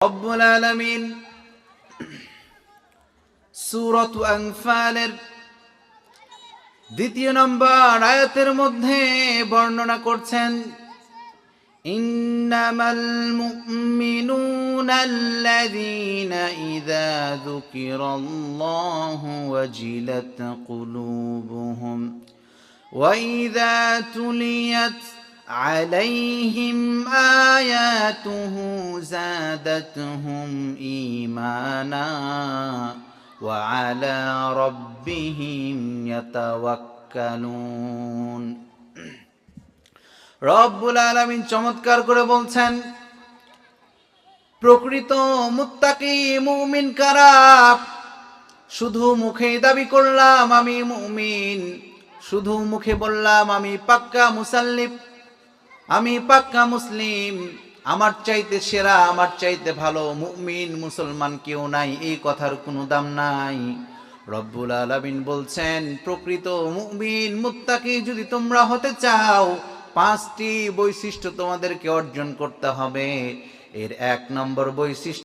রব্বুল আলামিন সূরাত আনফালের ২য় নম্বর আয়াতের মধ্যে বর্ণনা করছেন, ইন্নামাল মুমিনুনা আল্লাযীনা ইযা যুকিরাল্লাহু ওয়াজিলাত কুলুবুহুম ওয়া ইযা তুলিয়াত عليهم آياته زادتهم إيمانا وعلى ربهم يتوكلون। রব্বুল আলামিন চমৎকার করে বলছেন, প্রকৃত মুত্তাকি মুমিন কারা? শুধু মুখে দাবি করলাম আমি মুমিন, শুধু মুখে বললাম আমি পাক্কা মুসাল্লিম, আমি পাক্কা মুসলিম, আমার চাইতে সেরা, আমার চাইতে ভালো মুমিন মুসলমান কেউ নাই, এই কথার কোনো দাম নাই। রব্বুল আলামিন বলছেন, প্রকৃত মুমিন মুত্তাকি যদি তোমরা হতে চাও, 5টি বৈশিষ্ট্য তোমাদেরকে অর্জন করতে হবে। এর 1 নম্বর বৈশিষ্ট্য